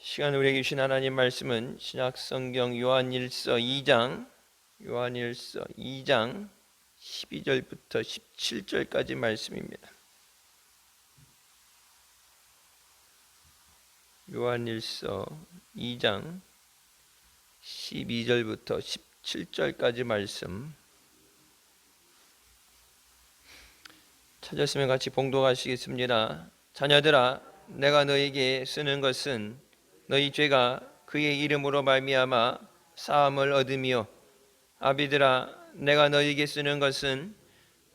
시간 우리에게 주신 하나님 말씀은 신약성경 요한일서 2장 12절부터 17절까지 말씀입니다. 요한일서 2장 12절부터 17절까지 말씀 찾았으면 같이 봉독하시겠습니다. 자녀들아, 내가 너에게 쓰는 것은 너희 죄가 그의 이름으로 말미암아 사함을 얻음이요, 아비들아, 내가 너희에게 쓰는 것은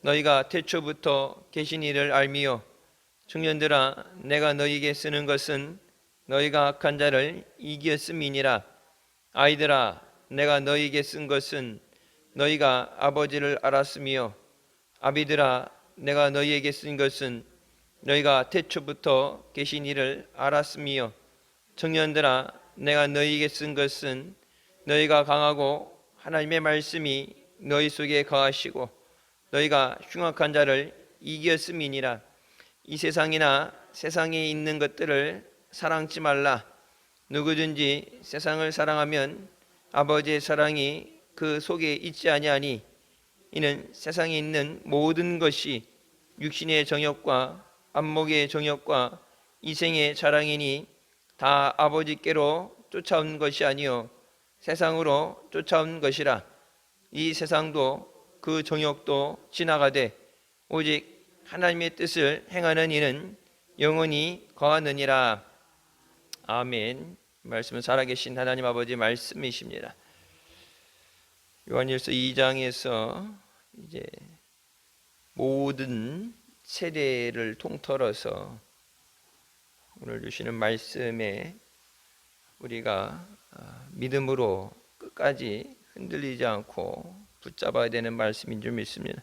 너희가 태초부터 계신 이를 알미요, 청년들아, 내가 너희에게 쓰는 것은 너희가 악한 자를 이겼음이니라. 아이들아, 내가 너희에게 쓴 것은 너희가 아버지를 알았으며, 아비들아, 내가 너희에게 쓴 것은 너희가 태초부터 계신 이를 알았으며, 청년들아, 내가 너희에게 쓴 것은 너희가 강하고 하나님의 말씀이 너희 속에 거하시고 너희가 흉악한 자를 이겼음이니라. 이 세상이나 세상에 있는 것들을 사랑치 말라. 누구든지 세상을 사랑하면 아버지의 사랑이 그 속에 있지 아니하니, 이는 세상에 있는 모든 것이 육신의 정욕과 안목의 정욕과 이생의 자랑이니 다 아버지께로 쫓아온 것이 아니요 세상으로 쫓아온 것이라. 이 세상도 그 정욕도 지나가되 오직 하나님의 뜻을 행하는 이는 영원히 거하느니라. 아멘. 말씀은 살아계신 하나님 아버지 말씀이십니다. 요한일서 2장에서 이제 모든 세대를 통틀어서 오늘 주시는 말씀에 우리가 믿음으로 끝까지 흔들리지 않고 붙잡아야 되는 말씀인 줄 믿습니다.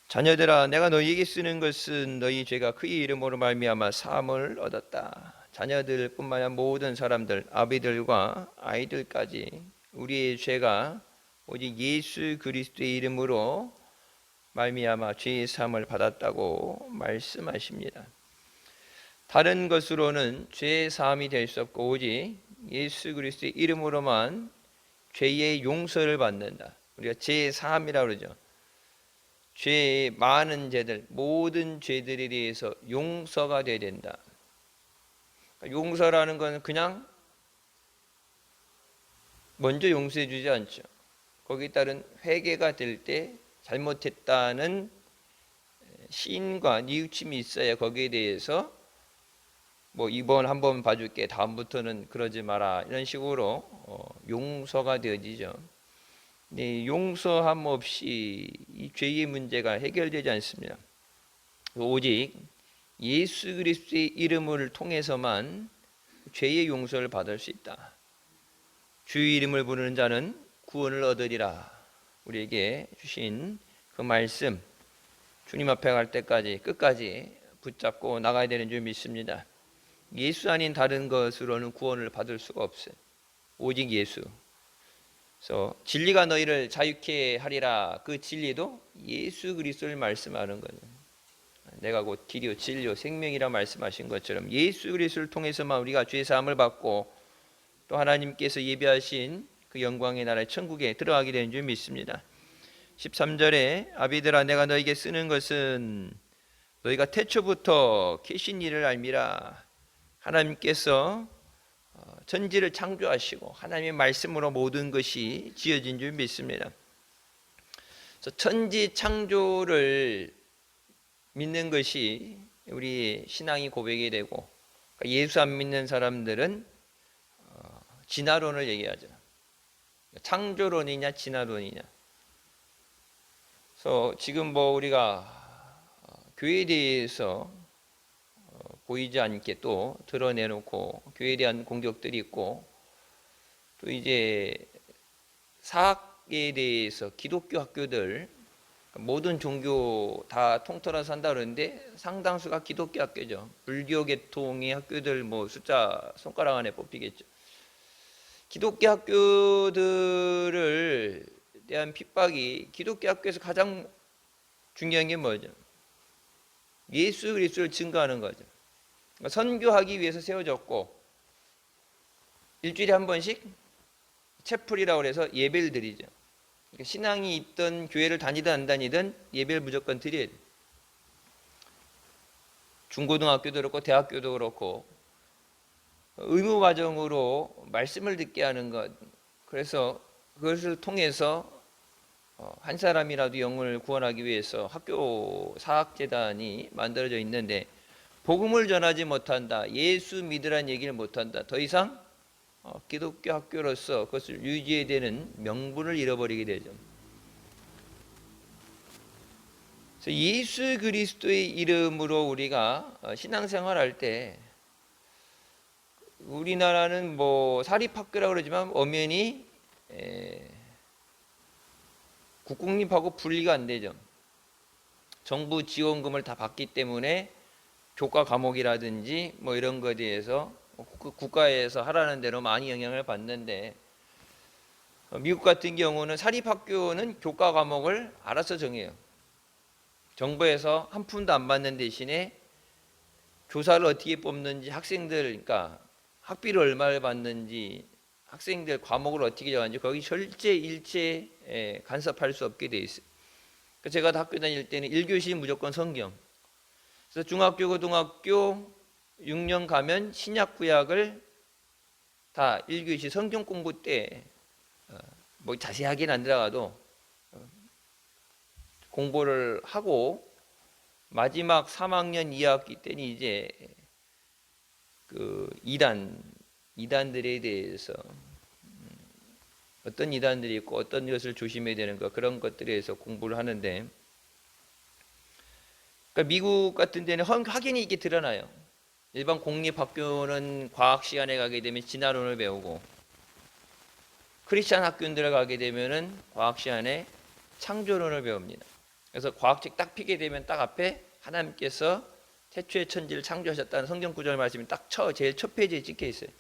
자녀들아, 내가 너희에게 쓰는 것은 너희 죄가 그의 이름으로 말미암아 사함을 얻었다. 자녀들뿐만 아니라 모든 사람들, 아비들과 아이들까지 우리의 죄가 오직 예수 그리스도의 이름으로 말미암아 죄의 사함을 받았다고 말씀하십니다. 다른 것으로는 죄의 사함이 될 수 없고 오직 예수 그리스도의 이름으로만 죄의 용서를 받는다. 우리가 죄의 사함이라고 그러죠. 죄의 많은 죄들, 모든 죄들에 대해서 용서가 되어야 된다. 용서라는 것은 그냥 먼저 용서해 주지 않죠. 거기에 따른 회개가 될 때 잘못했다는 시인과 뉘우침이 있어야 거기에 대해서 뭐 이번 한번 봐줄게, 다음부터는 그러지 마라, 이런 식으로 용서가 되어지죠. 네, 용서함 없이 이 죄의 문제가 해결되지 않습니다. 오직 예수 그리스도의 이름을 통해서만 죄의 용서를 받을 수 있다. 주의 이름을 부르는 자는 구원을 얻으리라. 우리에게 주신 그 말씀, 주님 앞에 갈 때까지 끝까지 붙잡고 나가야 되는 줄 믿습니다. 예수 아닌 다른 것으로는 구원을 받을 수가 없어요. 오직 예수. 그래서 진리가 너희를 자유케 하리라. 그 진리도 예수 그리스도를 말씀하는 거예요. 내가 곧 길이요 진리요 생명이라 말씀하신 것처럼 예수 그리스도를 통해서만 우리가 죄 사함을 받고 또 하나님께서 예비하신 그 영광의 나라의 천국에 들어가게 되는 줄 믿습니다. 13절에 아비들아, 내가 너에게 쓰는 것은 너희가 태초부터 계신 이를 알미라. 하나님께서 천지를 창조하시고 하나님의 말씀으로 모든 것이 지어진 줄 믿습니다. 그래서 천지 창조를 믿는 것이 우리 신앙이 고백이 되고, 예수 안 믿는 사람들은 진화론을 얘기하죠. 창조론이냐 진화론이냐. 그래서 지금 뭐 우리가 교회에 대해서 보이지 않게 또 드러내놓고 교회에 대한 공격들이 있고, 또 이제 사학에 대해서 기독교 학교들, 모든 종교 다 통틀어서 한다 그러는데 상당수가 기독교 학교죠. 불교 계통의 학교들 뭐 숫자 손가락 안에 뽑히겠죠. 기독교 학교들을 대한 핍박이, 기독교 학교에서 가장 중요한 게 뭐죠? 예수 그리스도를 증거하는 거죠. 선교하기 위해서 세워졌고 일주일에 한 번씩 채플이라고 해서 예배를 드리죠. 그러니까 신앙이 있던 교회를 다니든 안 다니든 예배를 무조건 드려야 돼요. 중고등학교도 그렇고 대학교도 그렇고 의무 과정으로 말씀을 듣게 하는 것. 그래서 그것을 통해서 한 사람이라도 영혼을 구원하기 위해서 학교 사학재단이 만들어져 있는데, 복음을 전하지 못한다, 예수 믿으란 얘기를 못한다, 더 이상 기독교 학교로서 그것을 유지해야 되는 명분을 잃어버리게 되죠. 그래서 예수 그리스도의 이름으로 우리가 신앙생활할 때, 우리나라는 뭐 사립학교라고 그러지만 엄연히 국공립하고 분리가 안 되죠. 정부 지원금을 다 받기 때문에 교과 과목이라든지 뭐 이런 것에 대해서 국가에서 하라는 대로 많이 영향을 받는데, 미국 같은 경우는 사립학교는 교과 과목을 알아서 정해요. 정부에서 한 푼도 안 받는 대신에 교사를 어떻게 뽑는지, 학생들, 그러니까 학비를 얼마를 받는지, 학생들 과목을 어떻게 정하는지 거기 절대 일체 간섭할 수 없게 돼 있어요. 제가 학교 다닐 때는 1교시 무조건 성경. 그래서 중학교, 고등학교 6년 가면 신약 구약을 다 1교시 성경 공부 때 뭐 자세하게는 안 들어가도 공부를 하고, 마지막 3학년 2학기 때는 이제 그 이단들에 대해서 어떤 이단들이 있고 어떤 것을 조심해야 되는 것, 그런 것들에 대해서 공부를 하는데, 그러니까 미국 같은 데는 확연히 이게 드러나요. 일반 공립학교는 과학 시간에 가게 되면 진화론을 배우고, 크리스찬 학교들 가게 되면은 과학 시간에 창조론을 배웁니다. 그래서 과학책 딱 피게 되면 딱 앞에 하나님께서 태초에 천지를 창조하셨다는 성경 구절 말씀이 딱 제일 첫 페이지에 찍혀 있어요.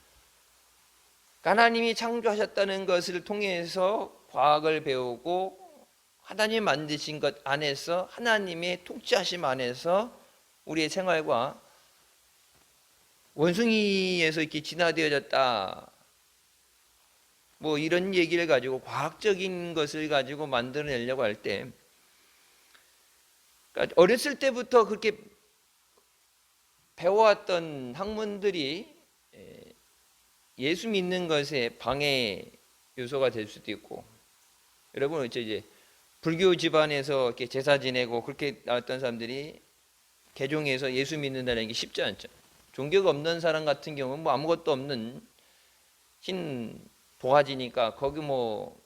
하나님이 창조하셨다는 것을 통해서 과학을 배우고, 하나님 만드신 것 안에서, 하나님의 통치하심 안에서 우리의 생활과 원숭이에서 이렇게 진화되어졌다, 뭐 이런 얘기를 가지고 과학적인 것을 가지고 만들어내려고 할 때, 그러니까 어렸을 때부터 그렇게 배워왔던 학문들이 예수 믿는 것에 방해 요소가 될 수도 있고, 여러분 이제 불교 집안에서 이렇게 제사 지내고 그렇게 나왔던 사람들이 개종해서 예수 믿는다는 게 쉽지 않죠. 종교가 없는 사람 같은 경우는 뭐 아무것도 없는 흰 도화지니까 거기 뭐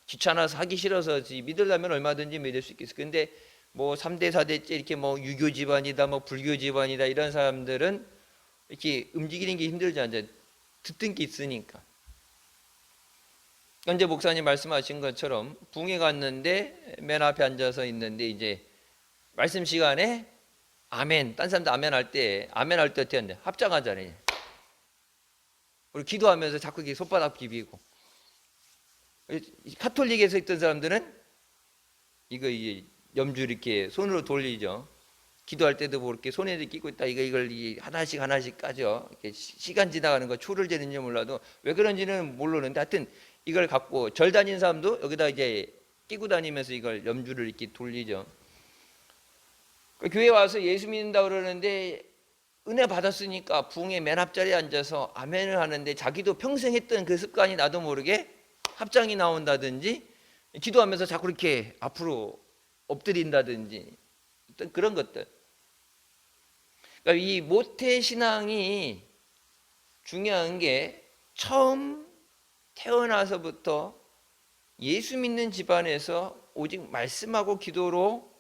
귀찮아서 하기 싫어서 믿으려면 얼마든지 믿을 수 있겠어. 근데 뭐 3대 4대째 이렇게 뭐 유교 집안이다, 뭐 불교 집안이다, 이런 사람들은 이렇게 움직이는 게 힘들지 않아요. 듣는 게 있으니까. 현재 목사님 말씀하신 것처럼 붕에 갔는데 맨 앞에 앉아서 있는데, 이제 말씀 시간에 아멘, 딴 사람도 아멘 할 때 어떻게 하는데 합장하잖아요. 우리 기도하면서 자꾸 이렇게 손바닥 비비고. 카톨릭에서 있던 사람들은 이게 염주 이렇게 손으로 돌리죠. 기도할 때도 뭐 이렇게 손에 끼고 있다, 이걸 하나씩 까죠. 이렇게 시간 지나가는 거 초를 재는지 몰라도 왜 그런지는 모르는데, 하여튼 이걸 갖고 절 다니는 사람도 여기다 이제 끼고 다니면서 이걸 염주를 이렇게 돌리죠. 교회 와서 예수 믿는다 그러는데 은혜 받았으니까 붕의 맨 앞자리에 앉아서 아멘을 하는데, 자기도 평생 했던 그 습관이 나도 모르게 합장이 나온다든지, 기도하면서 자꾸 이렇게 앞으로 엎드린다든지, 어떤 그런 것들. 그러니까 이 모태 신앙이 중요한 게, 처음 태어나서부터 예수 믿는 집안에서 오직 말씀하고 기도로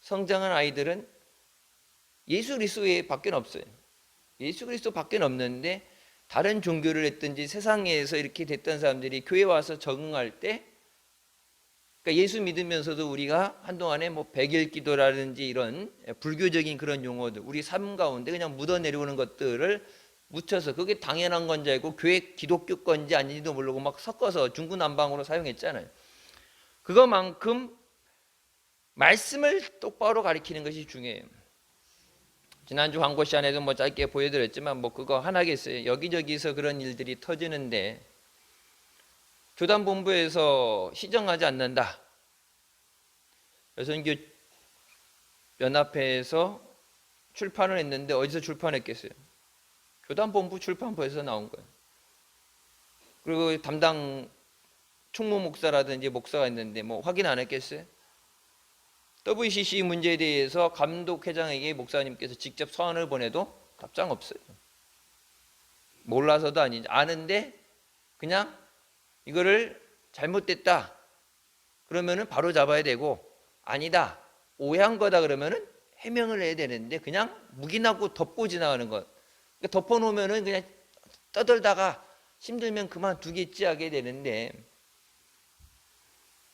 성장한 아이들은 예수 그리스도에 밖에 없어요. 예수 그리스도 밖에 없는데, 다른 종교를 했든지 세상에서 이렇게 됐던 사람들이 교회 와서 적응할 때, 그러니까 예수 믿으면서도 우리가 한동안에 뭐 백일 기도라든지 이런 불교적인 그런 용어들, 우리 삶 가운데 그냥 묻어 내려오는 것들을 묻혀서 그게 당연한 건지 알고 교회 기독교 건지 아닌지도 모르고 막 섞어서 중구난방으로 사용했잖아요. 그거만큼 말씀을 똑바로 가리키는 것이 중요해요. 지난주 광고 시간에도 뭐 짧게 보여드렸지만 뭐 그거 하나겠어요. 여기저기서 그런 일들이 터지는데 교단본부에서 시정하지 않는다. 여선교 연합회에서 출판을 했는데 어디서 출판했겠어요? 교단본부 출판부에서 나온 거예요. 그리고 담당 총무 목사라든지 목사가 있는데 뭐 확인 안 했겠어요? WCC 문제에 대해서 감독회장에게 목사님께서 직접 서한을 보내도 답장 없어요. 몰라서도 아니지. 아는데 그냥 이거를 잘못됐다 그러면은 바로 잡아야 되고, 아니다 오해한 거다 그러면은 해명을 해야 되는데 그냥 묵인하고 덮고 지나가는 것. 그러니까 덮어놓으면은 그냥 떠들다가 힘들면 그만두겠지 하게 되는데,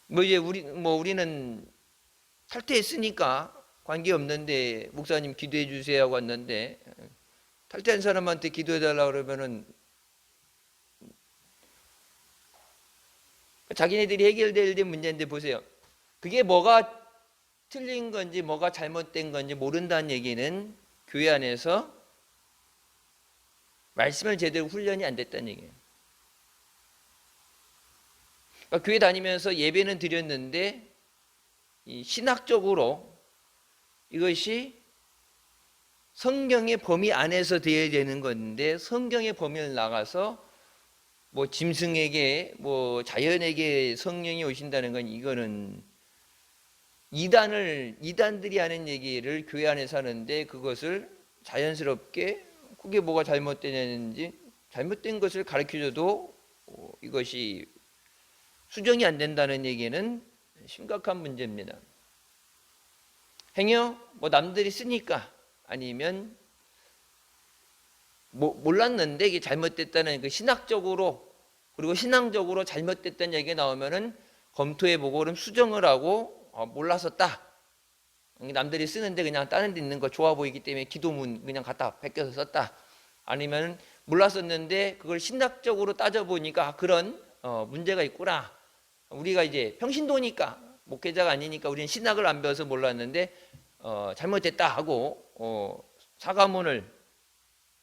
뭐 이제 우리는 탈퇴했으니까 관계없는데 목사님 기도해 주세요 하고 왔는데, 탈퇴한 사람한테 기도해 달라고 그러면은 자기네들이 해결될 문제인데, 보세요. 그게 뭐가 틀린 건지 뭐가 잘못된 건지 모른다는 얘기는 교회 안에서 말씀을 제대로 훈련이 안 됐다는 얘기예요. 그러니까 교회 다니면서 예배는 드렸는데 이 신학적으로 이것이 성경의 범위 안에서 되어야 되는 건데 성경의 범위를 나가서 뭐 짐승에게 뭐 자연에게 성령이 오신다는 건 이거는 이단들이 하는 얘기를 교회 안에서 하는데, 그것을 자연스럽게 그게 뭐가 잘못되는지 잘못된 것을 가르쳐줘도 이것이 수정이 안 된다는 얘기는 심각한 문제입니다. 행여 뭐 남들이 쓰니까 아니면 몰랐는데 이게 잘못됐다는 그 신학적으로 그리고 신앙적으로 잘못됐다는 얘기가 나오면은 검토해보고 그럼 수정을 하고 몰랐었다. 남들이 쓰는데 그냥 다른 데 있는 거 좋아 보이기 때문에 기도문 그냥 갖다 베껴서 썼다. 아니면 몰랐었는데 그걸 신학적으로 따져보니까 그런 문제가 있구나. 우리가 이제 평신도니까 목회자가 아니니까 우리는 신학을 안 배워서 몰랐는데 잘못됐다 하고 사과문을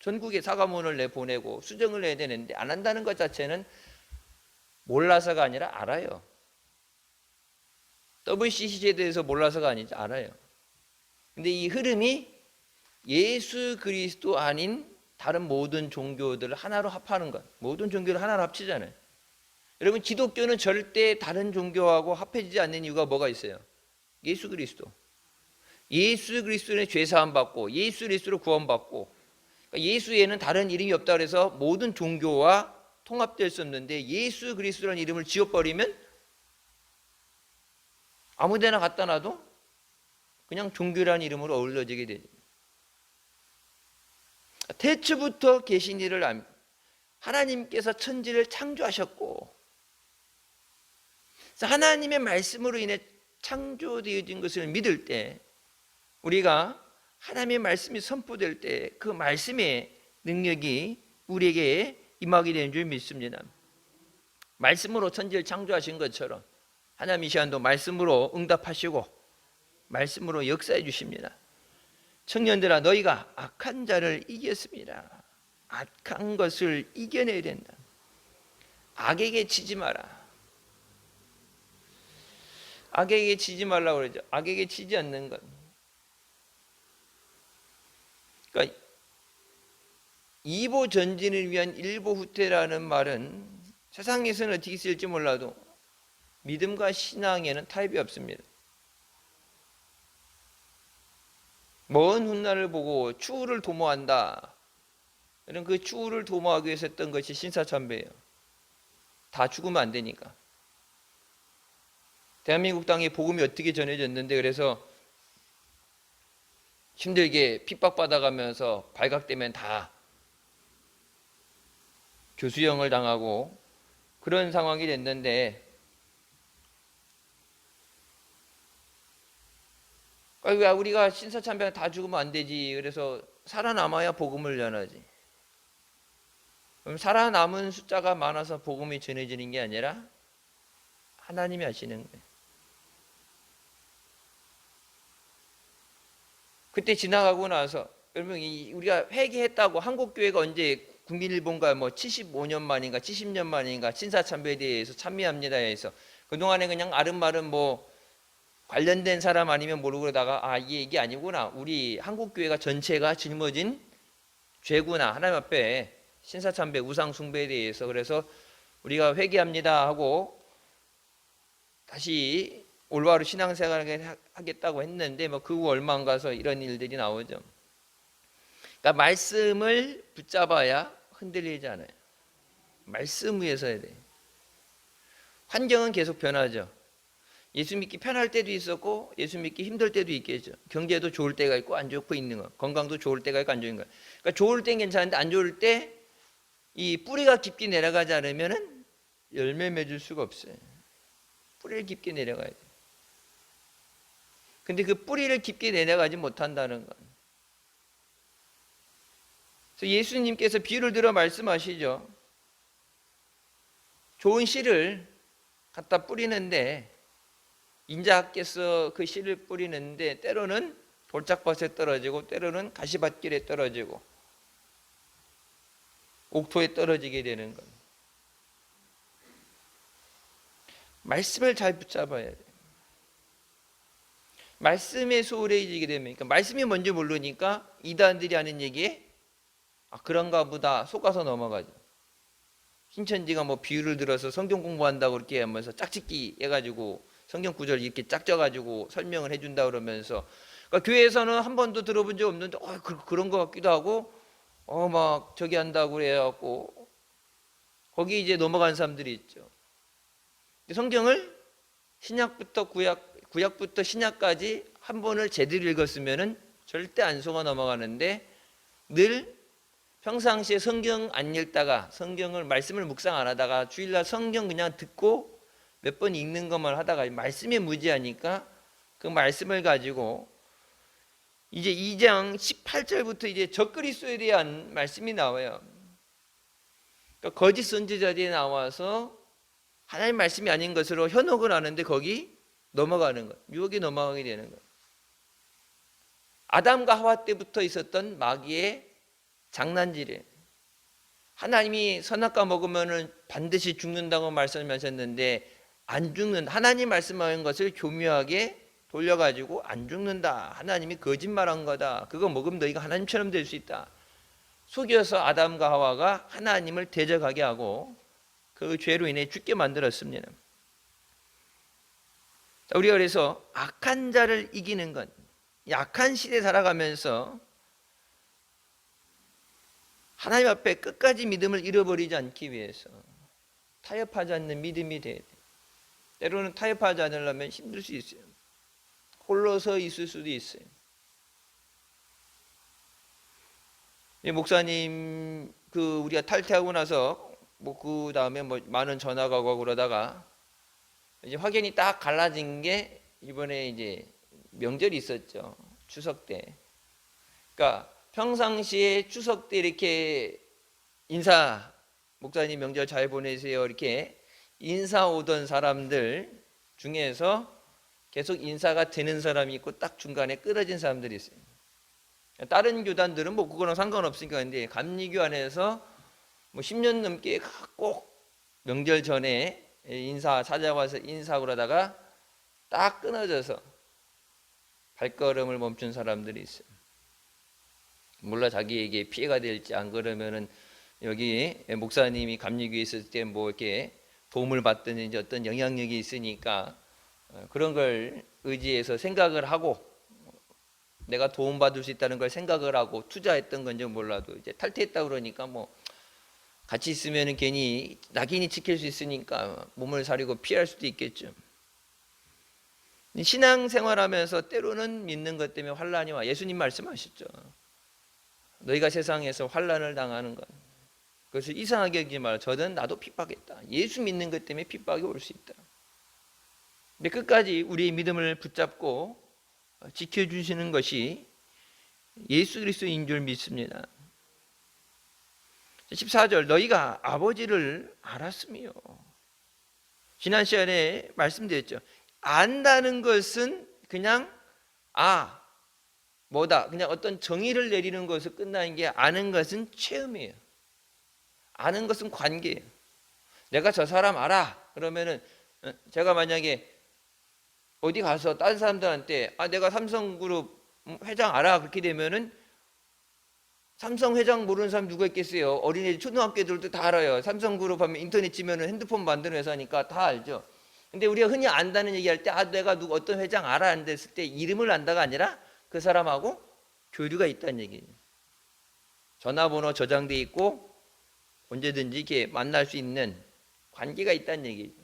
전국에 사과문을 내보내고 수정을 해야 되는데 안 한다는 것 자체는 몰라서가 아니라 알아요. WCC에 대해서 몰라서가 아니지 알아요. 근데 이 흐름이 예수 그리스도 아닌 다른 모든 종교들을 하나로 합하는 것. 모든 종교를 하나로 합치잖아요. 여러분 기독교는 절대 다른 종교하고 합해지지 않는 이유가 뭐가 있어요? 예수 그리스도. 예수 그리스도는 죄사함 받고 예수 그리스도로 구원받고, 그러니까 예수에는 다른 이름이 없다 그래서 모든 종교와 통합될 수 없는데 예수 그리스도라는 이름을 지워버리면 아무데나 갖다 놔도 그냥 종교라는 이름으로 어울려지게 되죠. 태초부터 계신 이를 압니다. 하나님께서 천지를 창조하셨고 하나님의 말씀으로 인해 창조되어진 것을 믿을 때, 우리가 하나님의 말씀이 선포될 때 그 말씀의 능력이 우리에게 임하게 되는 줄 믿습니다. 말씀으로 천지를 창조하신 것처럼 하나님 이 시간도 말씀으로 응답하시고 말씀으로 역사해 주십니다. 청년들아 너희가 악한 자를 이겼습니다. 악한 것을 이겨내야 된다. 악에게 지지 마라. 악에게 지지 말라고 그러죠. 악에게 지지 않는 것. 그러니까 이보 전진을 위한 일보 후퇴라는 말은 세상에서는 어떻게 쓸지 몰라도 믿음과 신앙에는 타협이 없습니다. 먼 훗날을 보고 추후를 도모한다. 이런 그 추후를 도모하기 위해서 했던 것이 신사참배예요. 다 죽으면 안 되니까. 대한민국 땅에 복음이 어떻게 전해졌는데, 그래서 힘들게 핍박받아가면서 발각되면 다 교수형을 당하고 그런 상황이 됐는데, 우리가 신사참배가 다 죽으면 안 되지. 그래서 살아남아야 복음을 전하지. 그럼 살아남은 숫자가 많아서 복음이 전해지는 게 아니라 하나님이 하시는 거예요. 그때 지나가고 나서 여러분 우리가 회개했다고 한국 교회가 언제 국민일본가 뭐 75년 만인가 70년 만인가 신사참배에 대해서 찬미합니다 해서 그동안에 그냥 아름마름 뭐 관련된 사람 아니면 모르고 그러다가 이게 아니구나. 우리 한국 교회가 전체가 짊어진 죄구나. 하나님 앞에 신사참배 우상 숭배에 대해서 그래서 우리가 회개합니다 하고 다시 올바로 신앙생활을 하겠다고 했는데 뭐 그 후 얼마 안 가서 이런 일들이 나오죠. 그러니까 말씀을 붙잡아야 흔들리지 않아요. 말씀 위에서 해야 돼. 환경은 계속 변하죠. 예수 믿기 편할 때도 있었고 예수 믿기 힘들 때도 있겠죠. 경제도 좋을 때가 있고 안 좋고 있는 거. 건강도 좋을 때가 있고 안 좋은 거. 그러니까 좋을 땐 괜찮은데 안 좋을 때 이 뿌리가 깊게 내려가지 않으면은 열매 맺을 수가 없어요. 뿌리를 깊게 내려가야 돼. 근데 그 뿌리를 깊게 내려가지 못한다는 건. 그래서 예수님께서 비유를 들어 말씀하시죠. 좋은 씨를 갖다 뿌리는데 인자께서 그 씨를 뿌리는데 때로는 돌짝밭에 떨어지고 때로는 가시밭길에 떨어지고 옥토에 떨어지게 되는 것. 말씀을 잘 붙잡아야 돼요. 말씀에 소홀해지게 되면 그러니까 말씀이 뭔지 모르니까 이단들이 하는 얘기에 그런가 보다 속아서 넘어가죠. 신천지가 뭐 비유를 들어서 성경 공부한다고 그렇게 하면서 짝짓기 해가지고 성경 구절 이렇게 짝져가지고 설명을 해준다 그러면서 그러니까 교회에서는 한 번도 들어본 적 없는데 그런 것 같기도 하고 막 저기 한다고 그래갖고 거기 이제 넘어간 사람들이 있죠. 성경을 신약부터 구약부터 신약까지 한 번을 제대로 읽었으면은 절대 안 속아 넘어가는데 늘 평상시에 성경 안 읽다가 성경을 말씀을 묵상 안 하다가 주일날 성경 그냥 듣고 몇 번 읽는 것만 하다가 말씀에 무지하니까 그 말씀을 가지고 이제 2장 18절부터 이제 적그리스도에 대한 말씀이 나와요. 그러니까 거짓 선지자들이 나와서 하나님 말씀이 아닌 것으로 현혹을 하는데 거기 넘어가는 것, 유혹에 넘어가게 되는 것. 아담과 하와 때부터 있었던 마귀의 장난질이에요. 하나님이 선악과 먹으면 반드시 죽는다고 말씀하셨는데 안 죽는 하나님 말씀하신 것을 교묘하게 돌려가지고 안 죽는다. 하나님이 거짓말한 거다. 그거 먹으면 너희가 하나님처럼 될 수 있다. 속여서 아담과 하와가 하나님을 대적하게 하고 그 죄로 인해 죽게 만들었습니다. 우리가 그래서 악한 자를 이기는 것, 약한 시대에 살아가면서 하나님 앞에 끝까지 믿음을 잃어버리지 않기 위해서 타협하지 않는 믿음이 돼야 돼. 때로는 타협하지 않으려면 힘들 수 있어요. 홀로 서 있을 수도 있어요. 목사님 우리가 탈퇴하고 나서 그 다음에 많은 전화가 오고 그러다가 이제 확연히 딱 갈라진 게 이번에 이제 명절이 있었죠. 추석 때. 그러니까 평상시에 추석 때 이렇게 인사 목사님 명절 잘 보내세요 이렇게 인사 오던 사람들 중에서 계속 인사가 되는 사람이 있고 딱 중간에 끊어진 사람들이 있어요. 다른 교단들은 그거랑 상관없으니까 근데 감리교 안에서 10년 넘게 꼭 명절 전에 인사 찾아와서 인사하고 그러다가 딱 끊어져서 발걸음을 멈춘 사람들이 있어요. 몰라 자기에게 피해가 될지 안 그러면은 여기 목사님이 감리교에 있을 때 이렇게 도움을 받던 이제 어떤 영향력이 있으니까 그런 걸 의지해서 생각을 하고 내가 도움받을 수 있다는 걸 생각을 하고 투자했던 건지 몰라도 이제 탈퇴했다 그러니까 같이 있으면 괜히 낙인이 찍힐 수 있으니까 몸을 사리고 피할 수도 있겠죠. 신앙생활하면서 때로는 믿는 것 때문에 환난이 와. 예수님 말씀하셨죠. 너희가 세상에서 환난을 당하는 것 그것을 이상하게 여기지 말라. 저는 나도 핍박했다. 예수 믿는 것 때문에 핍박이 올 수 있다. 근데 끝까지 우리의 믿음을 붙잡고 지켜주시는 것이 예수 그리스도인 줄 믿습니다. 14절 너희가 아버지를 알았으며 지난 시간에 말씀드렸죠. 안다는 것은 그냥 뭐다? 그냥 어떤 정의를 내리는 것으로 끝나는 게 아는 것은 체험이에요. 아는 것은 관계예요. 내가 저 사람 알아. 그러면은 제가 만약에 어디 가서 다른 사람들한테 내가 삼성그룹 회장 알아. 그렇게 되면은 삼성 회장 모르는 사람 누가 있겠어요? 어린이들 초등학교 애들도 다 알아요. 삼성그룹 하면 인터넷 치면은 핸드폰 만드는 회사니까 다 알죠. 근데 우리가 흔히 안다는 얘기할 때 내가 누구 어떤 회장 알아 안 됐을 때 이름을 안다가 아니라 그 사람하고 교류가 있다는 얘기예요. 전화번호 저장돼 있고 언제든지 이렇게 만날 수 있는 관계가 있다는 얘기죠.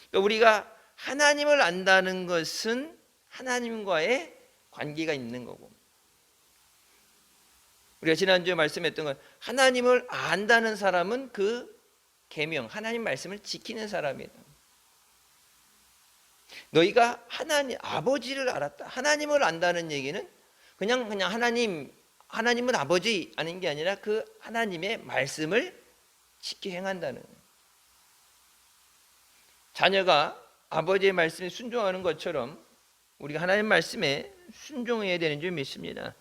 그러니까 우리가 하나님을 안다는 것은 하나님과의 관계가 있는 거고, 우리가 지난주에 말씀했던 건 하나님을 안다는 사람은 그 계명, 하나님 말씀을 지키는 사람이다. 너희가 하나님 아버지를 알았다. 하나님을 안다는 얘기는 그냥 하나님은 아버지 아닌 게 아니라 그 하나님의 말씀을 지켜 행한다는 거예요. 자녀가 아버지의 말씀에 순종하는 것처럼 우리가 하나님 말씀에 순종해야 되는 줄 믿습니다.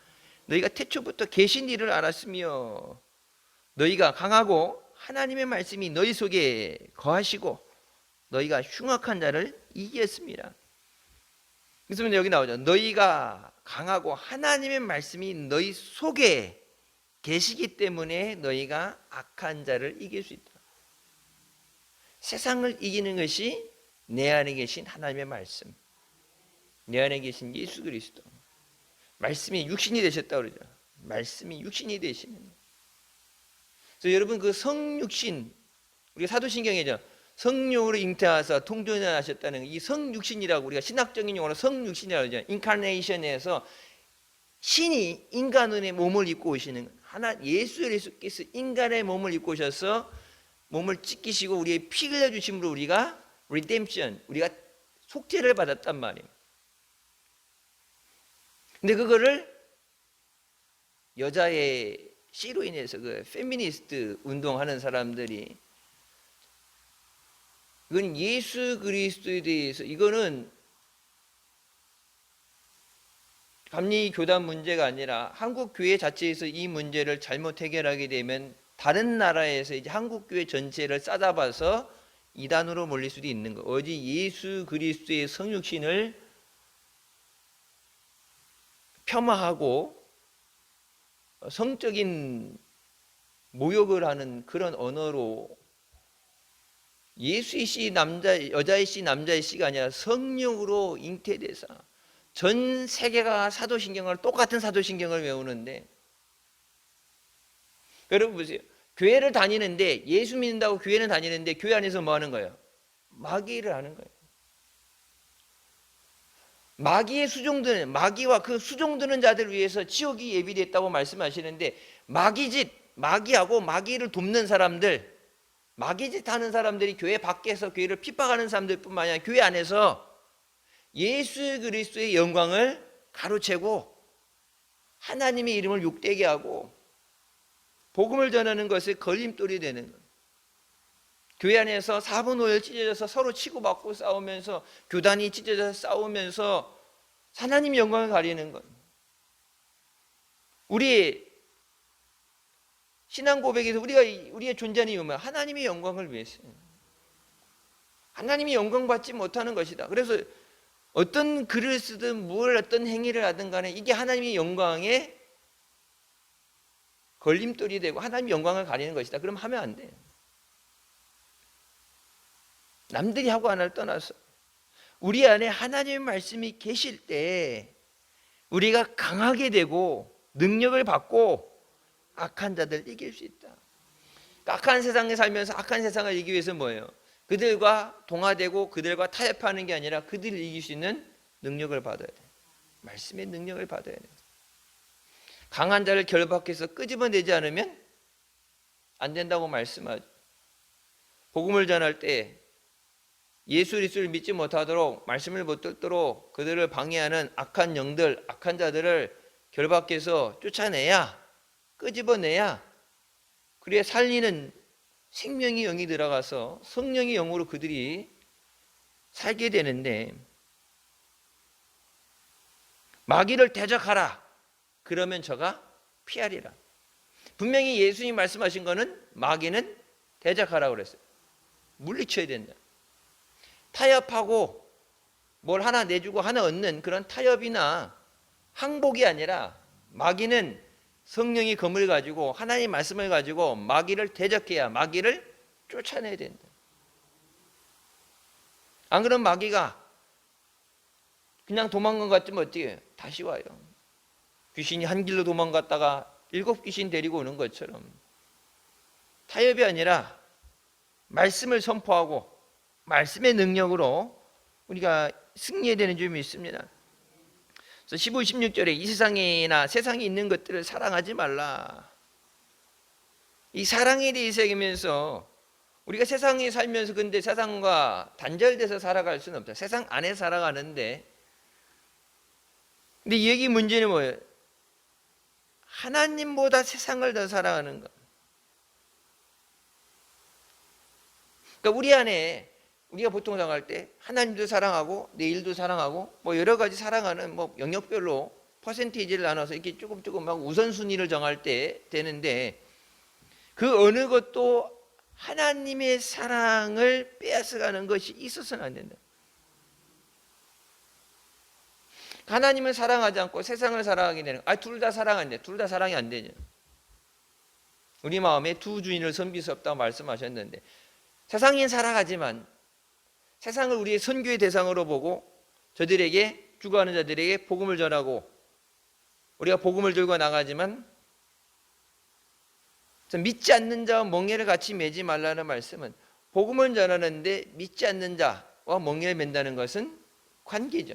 너희가 태초부터 계신 일을 알았으며 너희가 강하고 하나님의 말씀이 너희 속에 거하시고 너희가 흉악한 자를 이겼습니다. 그래서 여기 나오죠. 너희가 강하고 하나님의 말씀이 너희 속에 계시기 때문에 너희가 악한 자를 이길 수 있다. 세상을 이기는 것이 내 안에 계신 하나님의 말씀, 내 안에 계신 예수 그리스도, 말씀이 육신이 되셨다고 그러죠. 말씀이 육신이 되시는. 그래서 여러분 그 성육신, 우리가 사도신경이죠. 성령으로 잉태하사 통존하셨다는 이 성육신이라고 우리가 신학적인 용어로 성육신이라고 하죠. 인카네이션에서 신이 인간의 몸을 입고 오시는 예수 그리스도께서 인간의 몸을 입고 오셔서 몸을 찢기시고 우리의 피 흘려 주심으로 우리가 리뎀션, 우리가 속죄를 받았단 말이에요. 근데 그거를 여자의 씨로 인해서 그 페미니스트 운동하는 사람들이 이건 예수 그리스도에 대해서 이거는 감리 교단 문제가 아니라 한국 교회 자체에서 이 문제를 잘못 해결하게 되면 다른 나라에서 이제 한국 교회 전체를 싸잡아서 이단으로 몰릴 수도 있는 거. 어디 예수 그리스도의 성육신을 폄하하고 성적인 모욕을 하는 그런 언어로 예수의 씨 여자의 씨 남자의 씨가 아니라 성령으로 잉태돼서 전 세계가 사도신경을 똑같은 사도신경을 외우는데, 여러분 보세요. 교회를 다니는데 예수 믿는다고 교회는 다니는데 교회 안에서 뭐 하는 거예요? 마귀를 하는 거예요. 마귀의 수종드는, 마귀와 그 수종드는 자들을 위해서 지옥이 예비됐다고 말씀하시는데 마귀하고 마귀를 돕는 사람들, 마귀짓 하는 사람들이 교회 밖에서 교회를 핍박하는 사람들뿐만 아니라 교회 안에서 예수 그리스도의 영광을 가로채고 하나님의 이름을 욕되게 하고 복음을 전하는 것에 걸림돌이 되는 거예요. 교회 안에서 사분오열 찢어져서 서로 치고받고 싸우면서 교단이 찢어져서 싸우면서 하나님 영광을 가리는 것. 우리의 신앙 고백에서 우리의 존재하는 이유는 하나님의 영광을 위해서, 하나님이 영광 받지 못하는 것이다. 그래서 어떤 글을 쓰든 뭘 어떤 행위를 하든 간에 이게 하나님의 영광에 걸림돌이 되고 하나님 영광을 가리는 것이다. 그럼 하면 안 돼요. 남들이 하고 안 할 떠나서 우리 안에 하나님의 말씀이 계실 때 우리가 강하게 되고 능력을 받고 악한 자들을 이길 수 있다. 악한 세상에 살면서 악한 세상을 이기기 위해서 뭐예요? 그들과 동화되고 그들과 타협하는 게 아니라 그들을 이길 수 있는 능력을 받아야 돼. 말씀의 능력을 받아야 돼. 강한 자를 결박해서 끄집어내지 않으면 안 된다고 말씀하죠. 복음을 전할 때 예수 그리스도를 믿지 못하도록 말씀을 못 듣도록 그들을 방해하는 악한 영들, 악한 자들을 결박해서 쫓아내야, 끄집어내야 그래야 살리는 생명의 영이 들어가서 성령의 영으로 그들이 살게 되는데, 마귀를 대적하라. 그러면 저가 피하리라. 분명히 예수님이 말씀하신 거는 마귀는 대적하라고 그랬어요. 물리쳐야 된다. 타협하고 뭘 하나 내주고 하나 얻는 그런 타협이나 항복이 아니라 마귀는 성령의 검을 가지고 하나님의 말씀을 가지고 마귀를 대적해야 마귀를 쫓아내야 된다. 안 그러면 마귀가 그냥 도망간 것 같으면 어떻게 해요? 다시 와요. 귀신이 한 길로 도망갔다가 7 귀신 데리고 오는 것처럼 타협이 아니라 말씀을 선포하고 말씀의 능력으로 우리가 승리해야 되는 점이 있습니다. 그래서 15, 16절에 이 세상이나 세상에 있는 것들을 사랑하지 말라. 이 사랑에 대해서 얘기하면서 우리가 세상에 살면서 근데 세상과 단절돼서 살아갈 수는 없다. 세상 안에 살아가는데 근데 이 얘기 문제는 뭐예요? 하나님보다 세상을 더 사랑하는 것. 그러니까 우리 안에 우리가 보통 생각할 때 하나님도 사랑하고 내일도 사랑하고 뭐 여러 가지 사랑하는 뭐 영역별로 퍼센테이지를 나눠서 이렇게 조금 막 우선순위를 정할 때 되는데 그 어느 것도 하나님의 사랑을 빼앗아가는 것이 있어서는 안 된다. 하나님을 사랑하지 않고 세상을 사랑하게 되는 둘 다 사랑하는데 둘 다 사랑이 안 되죠. 우리 마음에 두 주인을 섬길 수 없다고 말씀하셨는데 세상인 사랑하지만 세상을 우리의 선교의 대상으로 보고 저들에게 죽어가는 자들에게 복음을 전하고 우리가 복음을 들고 나가지만 믿지 않는 자와 멍에를 같이 매지 말라는 말씀은 복음을 전하는데 믿지 않는 자와 멍에를 맨다는 것은 관계죠.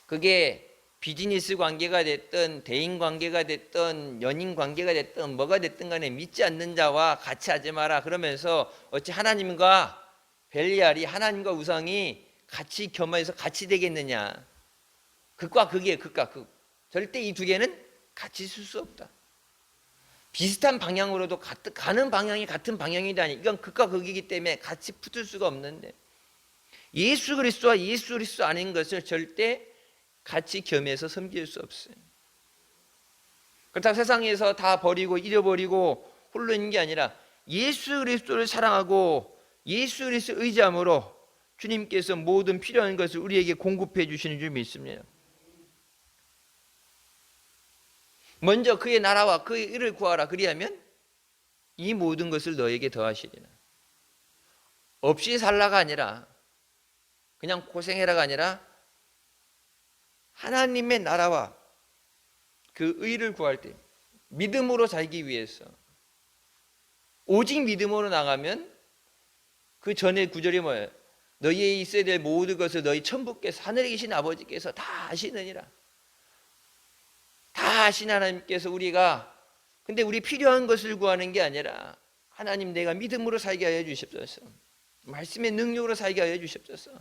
그게 비즈니스 관계가 됐든 대인 관계가 됐든 연인 관계가 됐든 뭐가 됐든 간에 믿지 않는 자와 같이 하지 마라. 그러면서 어찌 하나님과 벨리알이 하나님과 우상이 같이 겸해서 같이 되겠느냐. 극과 극이에요. 극과 극. 절대 이 두 개는 같이 있을 수 없다. 비슷한 방향으로도 가는 방향이 같은 방향이다니 이건 극과 극이기 때문에 같이 붙을 수가 없는데 예수 그리스도와 예수 그리스도 아닌 것을 절대 같이 겸해서 섬길 수 없어요. 그렇다고 세상에서 다 버리고 잃어버리고 홀로 있는 게 아니라 예수 그리스도를 사랑하고 예수 그리스도를 의지함으로 주님께서 모든 필요한 것을 우리에게 공급해 주시는 줄 믿습니다. 먼저 그의 나라와 그의 의를 구하라. 그리하면 이 모든 것을 너에게 더하시리라. 없이 살라가 아니라 그냥 고생해라가 아니라 하나님의 나라와 그 의를 구할 때 믿음으로 살기 위해서 오직 믿음으로 나가면 그 전에 구절이 뭐예요? 너희에 있어야 될 모든 것을 너희 천부께서 하늘에 계신 아버지께서 다 아시느니라. 다 아신 하나님께서 우리가 근데 우리 필요한 것을 구하는 게 아니라 하나님 내가 믿음으로 살게 하여 주십소서. 말씀의 능력으로 살게 하여 주십소서.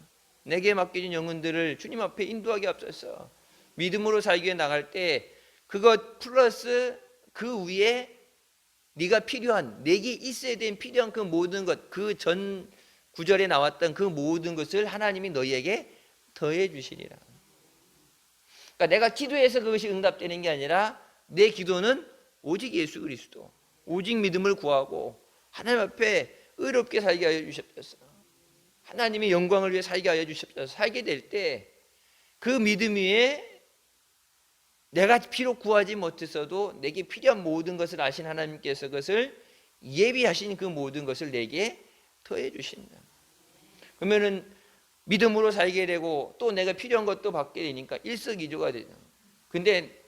내게 맡겨진 영혼들을 주님 앞에 인도하게 앞서서 믿음으로 살기 위해 나갈 때 그것 플러스 그 위에 네가 필요한 내게 있어야 된 필요한 그 모든 것 그 전 구절에 나왔던 그 모든 것을 하나님이 너희에게 더해 주시리라. 그러니까 내가 기도해서 그것이 응답되는 게 아니라 내 기도는 오직 예수 그리스도 오직 믿음을 구하고 하나님 앞에 의롭게 살게 하여 주십소서. 하나님의 영광을 위해 살게 하여 주십소서. 살게 될 때 그 믿음 위에 내가 비록 구하지 못했어도 내게 필요한 모든 것을 아신 하나님께서 그것을 예비하신 그 모든 것을 내게 더해 주신다. 그러면은 믿음으로 살게 되고 또 내가 필요한 것도 받게 되니까 일석이조가 되죠. 근데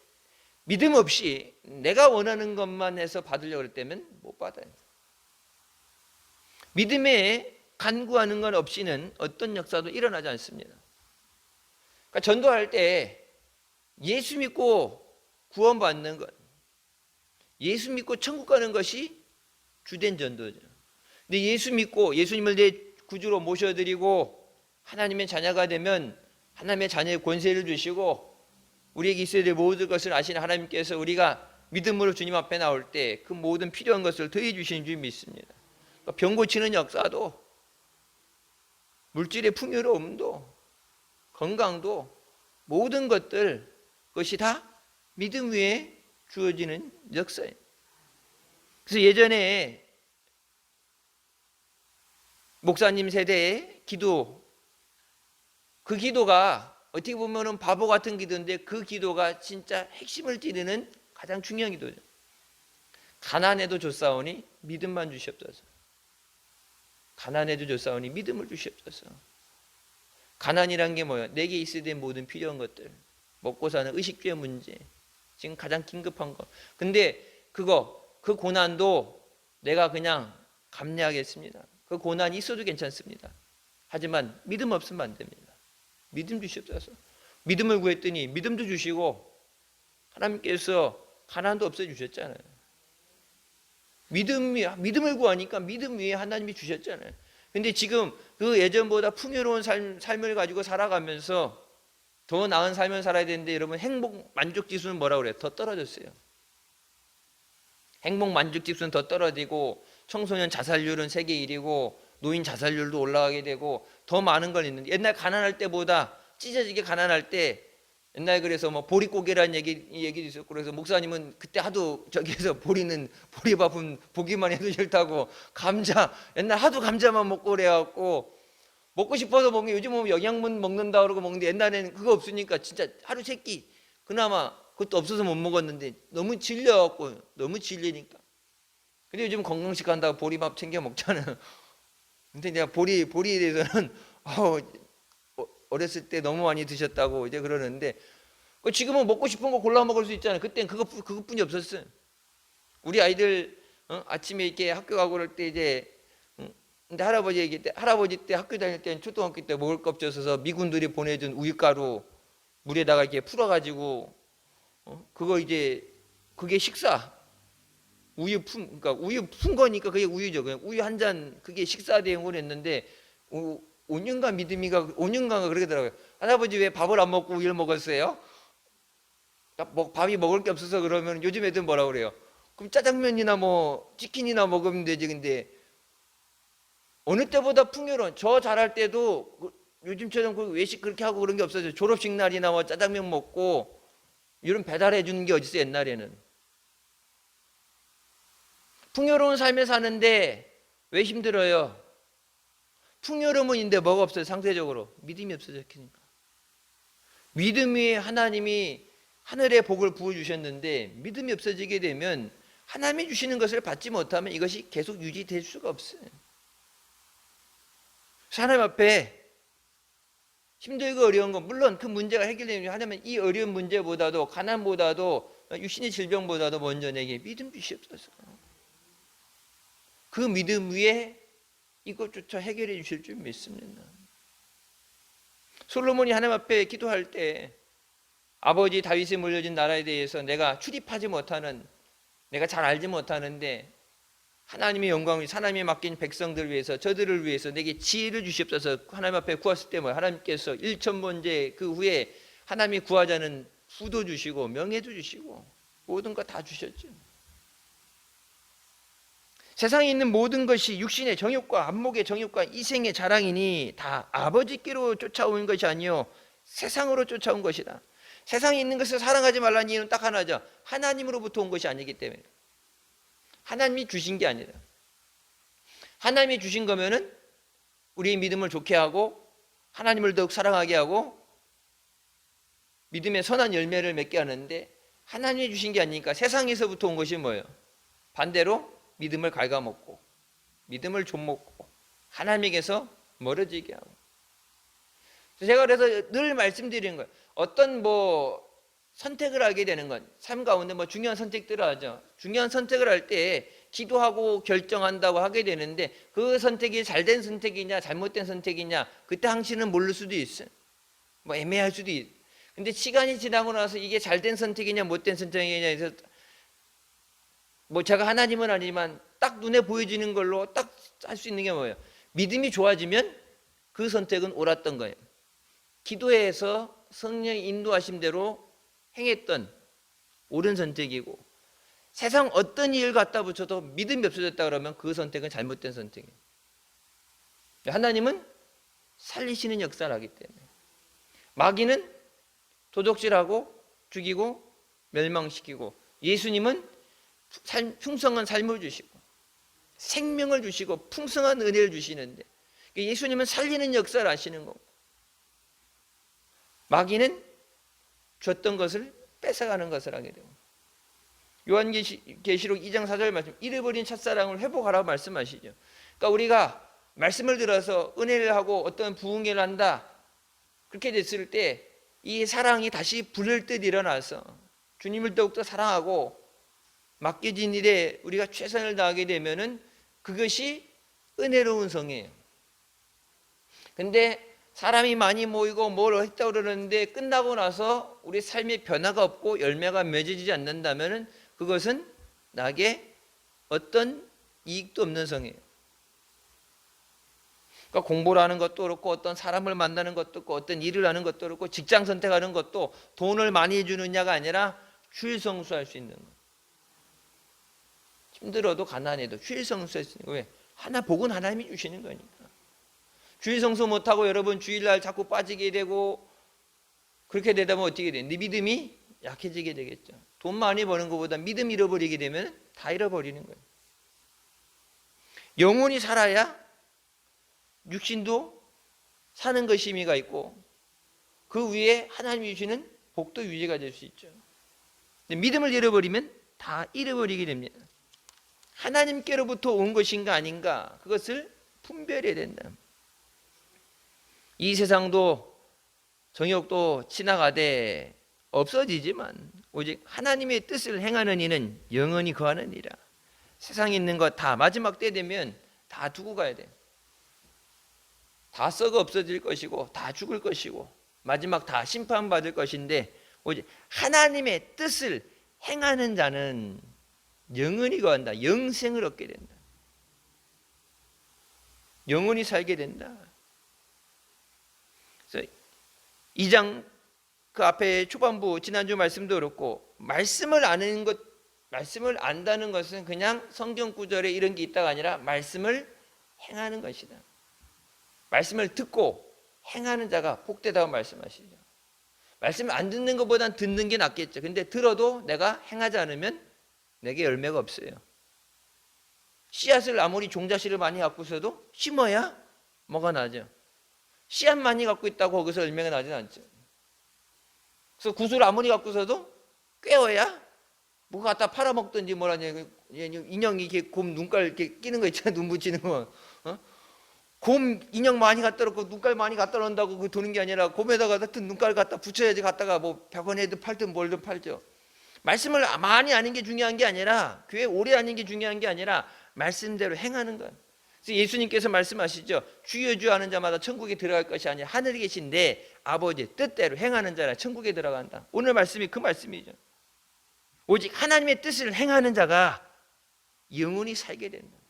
믿음 없이 내가 원하는 것만 해서 받으려고 할 때면 못 받아요. 믿음에 간구하는 것 없이는 어떤 역사도 일어나지 않습니다. 그러니까 전도할 때 예수 믿고 구원받는 것, 예수 믿고 천국 가는 것이 주된 전도죠. 근데 예수 믿고 예수님을 내 구주로 모셔드리고 하나님의 자녀가 되면 하나님의 자녀의 권세를 주시고 우리에게 있어야 될 모든 것을 아시는 하나님께서 우리가 믿음으로 주님 앞에 나올 때 그 모든 필요한 것을 더해 주시는 줄 믿습니다. 그러니까 병 고치는 역사도 물질의 풍요로움도 건강도 모든 것들 그것이 다 믿음 위에 주어지는 역사예요. 그래서 예전에 목사님 세대의 기도, 그 기도가 어떻게 보면 바보 같은 기도인데 그 기도가 진짜 핵심을 찌르는 가장 중요한 기도죠. 가난해도 줬사오니 믿음만 주시옵소서. 가난해도 줬사오니 믿음을 주시옵소서. 가난이란 게 뭐예요? 내게 있어야 될 모든 필요한 것들, 먹고 사는 의식주의 문제, 지금 가장 긴급한 거. 근데 그 고난도 내가 그냥 감내하겠습니다. 그 고난이 있어도 괜찮습니다. 하지만 믿음 없으면 안 됩니다. 믿음 주시옵소서. 믿음을 구했더니 믿음도 주시고 하나님께서 가난도 없애주셨잖아요. 믿음을 구하니까 믿음 위에 하나님이 주셨잖아요. 근데 지금 그 예전보다 풍요로운 삶을 가지고 살아가면서 더 나은 삶을 살아야 되는데 여러분 행복 만족 지수는 뭐라고 그래요? 더 떨어졌어요. 행복 만족 지수는 더 떨어지고 청소년 자살률은 세계 1위고 노인 자살률도 올라가게 되고 더 많은 걸 있는데 옛날 가난할 때보다 찢어지게 가난할 때 옛날에 그래서 뭐 보릿고개라는 얘기도 있었고 그래서 목사님은 그때 하도 저기에서 보리밥은 보기만 해도 싫다고 감자 옛날 하도 감자만 먹고 그래갖고 먹고 싶어서 먹는 게 요즘은 영양분 먹는다 그러고 먹는데 옛날에는 그거 없으니까 진짜 하루 세 끼 그나마 그것도 없어서 못 먹었는데 너무 질려갖고 너무 질리니까 근데 요즘 건강식 한다고 보리밥 챙겨 먹잖아요. 근데 내가 보리에 대해서는 어렸을 때 너무 많이 드셨다고 이제 그러는데 지금은 먹고 싶은 거 골라 먹을 수 있잖아요. 그땐 그것뿐이 없었어요. 우리 아이들 아침에 이렇게 학교 가고 그럴 때 이제 근데 할아버지 때 학교 다닐 때는 초등학교 때 먹을 거 없어서 미군들이 보내준 우유가루 물에다가 이렇게 풀어가지고 그거 이제 그게 식사 그러니까 우유 푼 거니까 그게 우유죠. 그냥 우유 한 잔 그게 식사 대용을 했는데 5년간 그렇게 더라고요. 할아버지 왜 밥을 안 먹고 우유를 먹었어요? 밥이 먹을 게 없어서 그러면 요즘 애들 뭐라 그래요? 그럼 짜장면이나 뭐 치킨이나 먹으면 되지. 근데 어느 때보다 풍요로운 저 자랄 때도 요즘처럼 그 외식 그렇게 하고 그런 게 없었어요. 졸업식 날이나 뭐 짜장면 먹고 이런 배달해 주는 게 어딨어요 옛날에는. 풍요로운 삶을 사는데 왜 힘들어요? 풍요로움은 있는데 뭐가 없어요? 상대적으로 믿음이 없어졌으니까. 믿음 위에 하나님이 하늘의 복을 부어주셨는데 믿음이 없어지게 되면 하나님이 주시는 것을 받지 못하면 이것이 계속 유지될 수가 없어요. 하나님 앞에 힘들고 어려운 건 물론 그 문제가 해결되면 하나님은 이 어려운 문제보다도 가난보다도 육신의 질병보다도 먼저 내게 믿음 주시옵소서. 그 믿음 위에 이것조차 해결해 주실 줄 믿습니다. 솔로몬이 하나님 앞에 기도할 때 아버지 다윗이 물려준 나라에 대해서 내가 출입하지 못하는 내가 잘 알지 못하는데 하나님의 영광을 하나님이 맡긴 백성들을 위해서 저들을 위해서 내게 지혜를 주시옵소서 하나님 앞에 구했을 때 하나님께서 1,000번째 그 후에 하나님이 구하자는 후도 주시고 명예도 주시고 모든 거 다 주셨죠. 세상에 있는 모든 것이 육신의 정욕과 안목의 정욕과 이생의 자랑이니 다 아버지께로 쫓아온 것이 아니요 세상으로 쫓아온 것이다. 세상에 있는 것을 사랑하지 말라는 이유는 딱 하나죠. 하나님으로부터 온 것이 아니기 때문에. 하나님이 주신 게 아니라. 하나님이 주신 거면은 우리의 믿음을 좋게 하고 하나님을 더욱 사랑하게 하고 믿음의 선한 열매를 맺게 하는데 하나님이 주신 게 아니니까 세상에서부터 온 것이 뭐예요? 반대로 믿음을 갉아먹고 믿음을 좀먹고 하나님에게서 멀어지게 하고. 제가 그래서 늘 말씀드리는 거예요. 어떤 선택을 하게 되는 건 삶 가운데 중요한 선택들을 하죠. 중요한 선택을 할 때 기도하고 결정한다고 하게 되는데 그 선택이 잘된 선택이냐 잘못된 선택이냐 그때 당시는 모를 수도 있어요. 애매할 수도 있어요. 근데 시간이 지나고 나서 이게 잘된 선택이냐 못된 선택이냐 해서 제가 하나님은 아니지만 딱 눈에 보여지는 걸로 딱 할 수 있는 게 뭐예요? 믿음이 좋아지면 그 선택은 옳았던 거예요. 기도해서 성령의 인도하신 대로 행했던 옳은 선택이고 세상 어떤 일 갖다 붙여도 믿음이 없어졌다 그러면 그 선택은 잘못된 선택이에요. 하나님은 살리시는 역사를 하기 때문에 마귀는 도둑질하고 죽이고 멸망시키고, 예수님은 풍성한 삶을 주시고 생명을 주시고 풍성한 은혜를 주시는데, 예수님은 살리는 역사를 하시는 거고, 마귀는 줬던 것을 뺏어가는 것을 하게 되고, 요한계시록 2장 4절 말씀, 잃어버린 첫사랑을 회복하라고 말씀하시죠. 그러니까 우리가 말씀을 들어서 은혜를 하고 어떤 부흥회를 한다, 그렇게 됐을 때 이 사랑이 다시 불을 듯 일어나서 주님을 더욱더 사랑하고 맡겨진 일에 우리가 최선을 다하게 되면은 그것이 은혜로운 성이에요. 근데 사람이 많이 모이고 뭘 했다고 그러는데 끝나고 나서 우리 삶에 변화가 없고 열매가 맺어지지 않는다면은 그것은 나에게 어떤 이익도 없는 성이에요. 그러니까 공부를 하는 것도 그렇고, 어떤 사람을 만나는 것도 그렇고, 어떤 일을 하는 것도 그렇고, 직장 선택하는 것도 돈을 많이 주느냐가 아니라 주일 성수할 수 있는 것. 힘들어도 가난해도 주일 성수할 수 있는 거. 왜? 복은 하나님이 주시는 거니까. 주일 성수 못하고 여러분 주일날 자꾸 빠지게 되고, 그렇게 되다 보면 어떻게 돼? 네 믿음이 약해지게 되겠죠. 돈 많이 버는 것보다 믿음 잃어버리게 되면 다 잃어버리는 거예요. 영혼이 살아야 육신도 사는 것이 의미가 있고, 그 위에 하나님이 주시는 복도 유지가 될 수 있죠. 근데 믿음을 잃어버리면 다 잃어버리게 됩니다. 하나님께로부터 온 것인가 아닌가, 그것을 분별해야 된다. 이 세상도 정욕도 지나가되 없어지지만 오직 하나님의 뜻을 행하는 이는 영원히 거하느니라. 세상에 있는 것 다 마지막 때 되면 다 두고 가야 돼. 다 썩어 없어질 것이고 다 죽을 것이고 마지막 다 심판받을 것인데, 오직 하나님의 뜻을 행하는 자는 영원히 거한다. 영생을 얻게 된다. 영원히 살게 된다. 그래서 2장 그 앞에 초반부 지난주 말씀도 그렇고, 말씀을 아는 것, 말씀을 안다는 것은 그냥 성경 구절에 이런 게 있다가 아니라 말씀을 행하는 것이다. 말씀을 듣고 행하는 자가 복되다고 말씀하시죠. 말씀을 안 듣는 것보단 듣는 게 낫겠죠. 근데 들어도 내가 행하지 않으면 내게 열매가 없어요. 씨앗을 아무리 종자씨를 많이 갖고 있어도 심어야 뭐가 나죠. 씨앗 많이 갖고 있다고 거기서 열매가 나진 않죠. 그래서 구슬을 아무리 갖고 있어도 꿰어야 뭐 갖다 팔아먹든지 뭐라냐, 인형 이렇게 곰 눈깔 이렇게 끼는 거 있잖아요. 눈 붙이는 거. 곰 인형 많이 갖다 놓고 눈깔 많이 갖다 놓는다고 그 도는 게 아니라 곰에다가 같은 눈깔 갖다 붙여야지, 갖다가 뭐 100원에도 팔든 뭘든 팔죠. 말씀을 많이 아는 게 중요한 게 아니라, 교회 오래 아는 게 중요한 게 아니라 말씀대로 행하는 거예요. 그래서 예수님께서 말씀하시죠. 주여 주여 하는 자마다 천국에 들어갈 것이 아니라 하늘에 계신 내 아버지 뜻대로 행하는 자라 천국에 들어간다. 오늘 말씀이 그 말씀이죠. 오직 하나님의 뜻을 행하는 자가 영원히 살게 된다.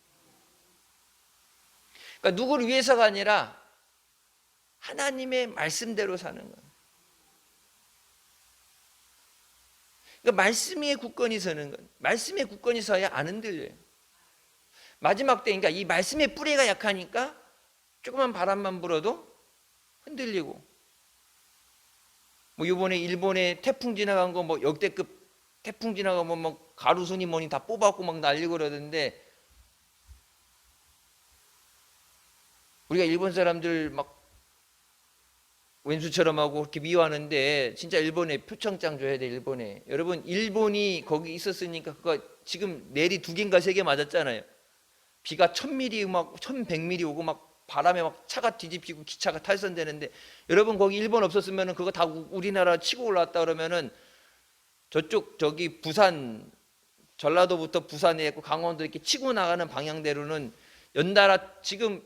그러니까 누구를 위해서가 아니라 하나님의 말씀대로 사는 거예요. 그러니까 말씀에 굳건히 서는 거예요. 말씀에 굳건히 서야 안 흔들려요. 마지막 때, 그러니까 이 말씀의 뿌리가 약하니까 조그만 바람만 불어도 흔들리고, 뭐 이번에 일본에 태풍 지나간 거 뭐 역대급 태풍 지나가면 뭐 가루순이 뭐니 다 뽑았고 막 날리고 그러던데, 우리가 일본 사람들 막 왼수처럼 하고 그렇게 미워하는데, 진짜 일본에 표창장 줘야 돼. 일본에, 여러분 일본이 거기 있었으니까 그거 지금 내리 2개인가 3개 맞았잖아요. 비가 1000mm 막 1100mm 오고 막 바람에 막 차가 뒤집히고 기차가 탈선되는데, 여러분 거기 일본 없었으면은 그거 다 우리나라 치고 올라왔다 그러면은 저쪽 저기 부산 전라도부터 부산에 있고 강원도 이렇게 치고 나가는 방향대로는 연달아 지금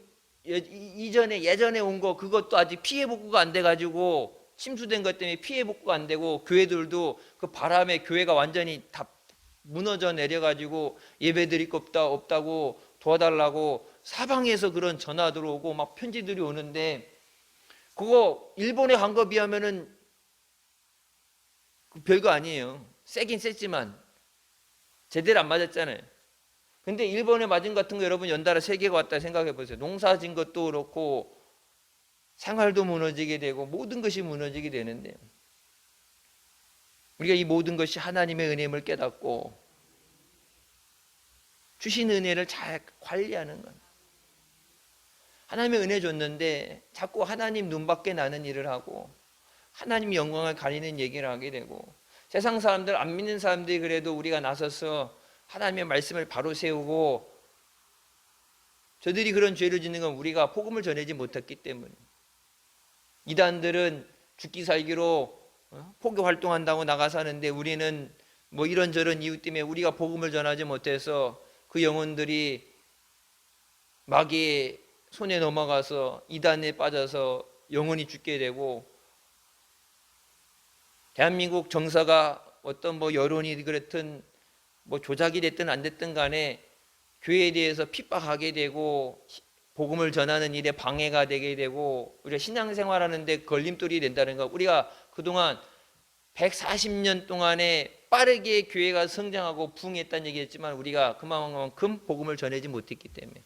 예전에 온 거 그것도 아직 피해 복구가 안 돼 가지고, 침수된 것 때문에 피해 복구가 안 되고, 교회들도 그 바람에 교회가 완전히 다 무너져 내려 가지고 예배드릴 거 없다고 도와달라고 사방에서 그런 전화 들어오고 막 편지들이 오는데, 그거 일본에 간 거 비하면은 별거 아니에요. 세긴 셌지만 제대로 안 맞았잖아요. 근데 일본에 맞은 것 같은 거 여러분 연달아 3개가 왔다 생각해 보세요. 농사 진 것도 그렇고 생활도 무너지게 되고 모든 것이 무너지게 되는데, 우리가 이 모든 것이 하나님의 은혜임을 깨닫고 주신 은혜를 잘 관리하는 것. 하나님의 은혜 줬는데 자꾸 하나님 눈밖에 나는 일을 하고 하나님 영광을 가리는 얘기를 하게 되고, 세상 사람들, 안 믿는 사람들이 그래도 우리가 나서서 하나님의 말씀을 바로 세우고, 저들이 그런 죄를 짓는 건 우리가 복음을 전하지 못했기 때문에. 이단들은 죽기 살기로 포교 활동한다고 나가서 하는데 우리는 뭐 이런저런 이유 때문에 우리가 복음을 전하지 못해서 그 영혼들이 마귀의 손에 넘어가서 이단에 빠져서 영원히 죽게 되고, 대한민국 정서가 어떤 뭐 여론이 그렇든 뭐 조작이 됐든 안 됐든 간에 교회에 대해서 핍박하게 되고 복음을 전하는 일에 방해가 되게 되고 우리가 신앙생활하는 데 걸림돌이 된다는 거. 우리가 그동안 140년 동안에 빠르게 교회가 성장하고 부흥했다는 얘기했지만 우리가 그만큼 복음을 전하지 못했기 때문에,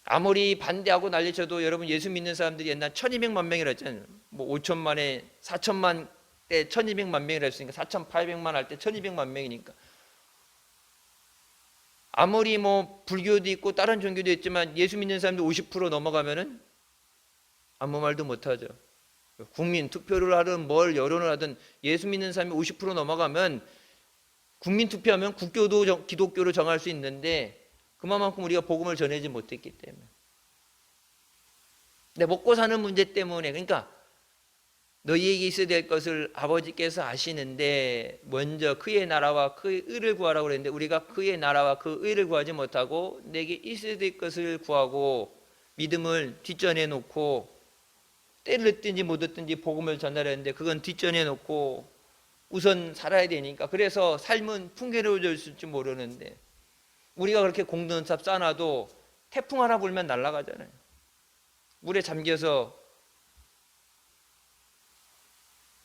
아무리 반대하고 난리쳐도 여러분 예수 믿는 사람들이 옛날 1200만 명이라 했잖아요. 뭐 5천만에 4천만 때 1200만 명이라 했으니까 4800만 할 때 1200만 명이니까, 아무리 뭐 불교도 있고 다른 종교도 있지만 예수 믿는 사람들 50% 넘어가면은 아무 말도 못하죠. 국민 투표를 하든 뭘 여론을 하든 예수 믿는 사람이 50% 넘어가면 국민 투표하면 국교도 기독교로 정할 수 있는데 그만큼 우리가 복음을 전하지 못했기 때문에. 근데 먹고 사는 문제 때문에, 그러니까 너희에게 있어야 될 것을 아버지께서 아시는데 먼저 그의 나라와 그의 의를 구하라고 그랬는데 우리가 그의 나라와 그 의를 구하지 못하고 내게 있어야 될 것을 구하고 믿음을 뒷전에 놓고 때를 얻든지 못 얻든지 복음을 전하려는데 그건 뒷전에 놓고 우선 살아야 되니까, 그래서 삶은 풍요로워질지 모르는데 우리가 그렇게 공동탑 쌓아놔도 태풍 하나 불면 날아가잖아요. 물에 잠겨서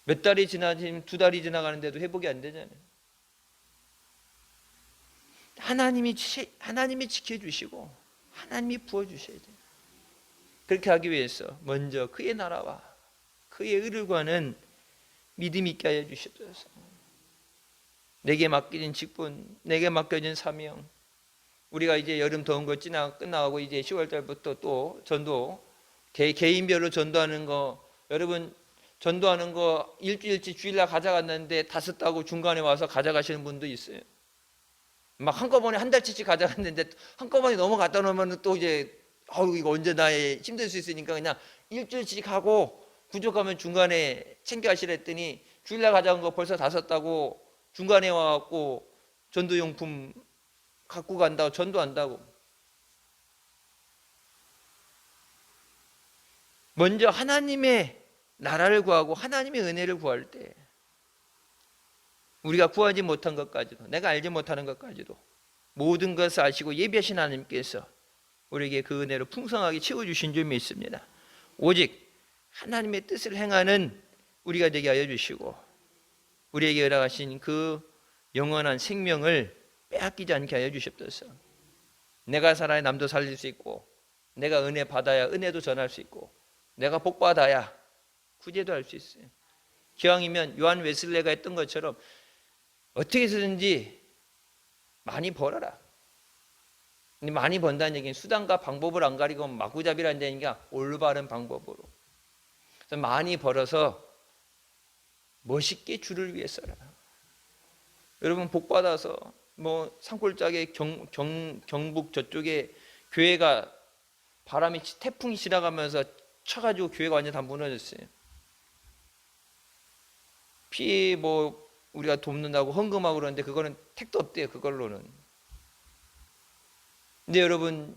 몇 달이 지나지 2달이 지나가는데도 회복이 안 되잖아요. 하나님이 지켜주시고 하나님이 부어주셔야 돼요. 그렇게 하기 위해서 먼저 그의 나라와 그의 의를 구하는 믿음 있게 하여 주시옵소서. 내게 맡겨진 직분, 내게 맡겨진 사명, 우리가 이제 여름 더운 거 끝나고 이제 10월달부터 또 전도, 개인별로 전도하는 거, 여러분 전도하는 거 일주일치 주일날 가져갔는데 다 썼다고 중간에 와서 가져가시는 분도 있어요. 막 한꺼번에 한 달치씩 가져갔는데 한꺼번에 너무 갖다 놓으면 또 이제 이거 언제 나에 힘들 수 있으니까 그냥 일주일씩 하고 부족하면 중간에 챙겨 하시라 했더니 주일날 가져간 거 벌써 다 썼다고 중간에 와갖고 전도용품 갖고 간다고 전도한다고. 먼저 하나님의 나라를 구하고 하나님의 은혜를 구할 때 우리가 구하지 못한 것까지도, 내가 알지 못하는 것까지도 모든 것을 아시고 예비하신 하나님께서 우리에게 그 은혜로 풍성하게 채워주신 줄 믿습니다. 오직 하나님의 뜻을 행하는 우리가 되게 하여 주시고 우리에게 허락하신 그 영원한 생명을 빼앗기지 않게 하여 주시옵소서. 내가 살아야 남도 살릴 수 있고, 내가 은혜 받아야 은혜도 전할 수 있고, 내가 복 받아야 구제도 할 수 있어요. 기왕이면 요한 웨슬레가 했던 것처럼 어떻게 해서든지 많이 벌어라. 근데 많이 번다는 얘기는 수단과 방법을 안 가리고 마구잡이라는 얘기가 올바른 방법으로. 그래서 많이 벌어서 멋있게 주를 위해 써라. 여러분 복 받아서 뭐 산골짜기 경북 저쪽에 교회가 바람이 태풍이 지나가면서 쳐가지고 교회가 완전 다 무너졌어요. 피해 뭐 우리가 돕는다고 헌금하고 그러는데 그거는 택도 없대요. 그걸로는. 근데 여러분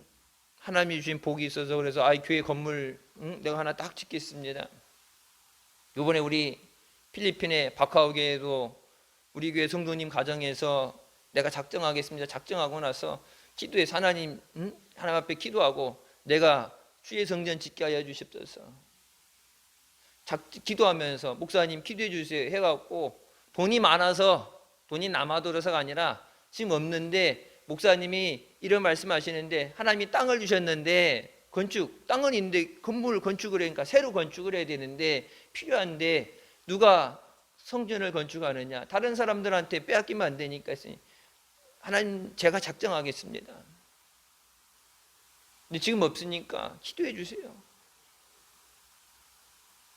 하나님이 주신 복이 있어서 그래서 교회 건물 내가 하나 딱 짓겠습니다. 이번에 우리 필리핀의 바카오 교회도 우리 교회 성도님 가정에서 내가 작정하겠습니다. 작정하고 나서 기도해서 하나님 앞에 기도하고 내가 주의 성전 짓게 하여 주십소서. 기도하면서 목사님 기도해 주세요 해갖고 돈이 많아서 돈이 남아돌아서가 아니라 지금 없는데 목사님이 이런 말씀하시는데 하나님이 땅을 주셨는데 땅은 있는데 건물 건축을 하니까 새로 건축을 해야 되는데 필요한데 누가 성전을 건축하느냐? 다른 사람들한테 빼앗기면 안 되니까 하나님 제가 작정하겠습니다. 근데 지금 없으니까 기도해 주세요.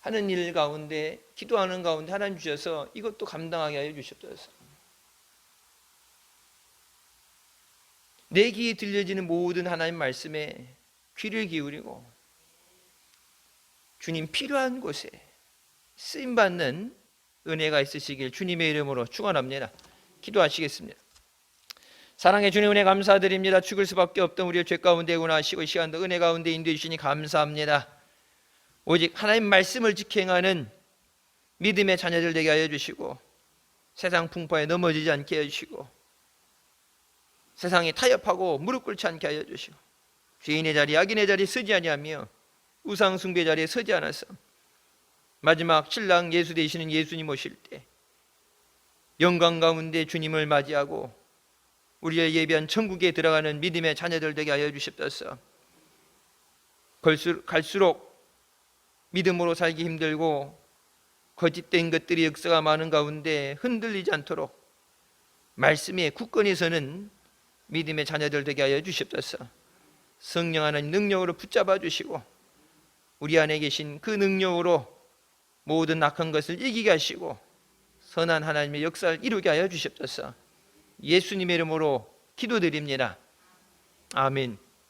하는 일 가운데, 기도하는 가운데 하나님 주셔서 이것도 감당하게 하여 주시옵소서. 내 귀에 들려지는 모든 하나님 말씀에 귀를 기울이고 주님 필요한 곳에 쓰임받는 은혜가 있으시길 주님의 이름으로 축원합니다. 기도하시겠습니다. 사랑의 주님, 은혜 감사드립니다. 죽을 수밖에 없던 우리의 죄 가운데 구원하시고 이 시간도 은혜 가운데 인도해 주시니 감사합니다. 오직 하나님 말씀을 지켜행하는 믿음의 자녀들 되게 하여 주시고 세상 풍파에 넘어지지 않게 하여 주시고 세상에 타협하고 무릎 꿇지 않게 하여 주시고 죄인의 자리, 악인의 자리에 서지 아니하며 우상 숭배 자리에 서지 않아서 마지막 신랑 예수 되시는 예수님 오실 때 영광 가운데 주님을 맞이하고 우리의 예비한 천국에 들어가는 믿음의 자녀들 되게 하여 주십소서. 갈수록 믿음으로 살기 힘들고 거짓된 것들이 역사가 많은 가운데 흔들리지 않도록 말씀에 굳건히 서는 믿음의 자녀들 되게 하여 주십소서. 성령 하나님 능력으로 붙잡아 주시고 우리 안에 계신 그 능력으로 모든 악한 것을 이기게 하시고 선한 하나님의 역사를 이루게 하여 주십소서. 예수님의 이름으로 기도드립니다. 아멘.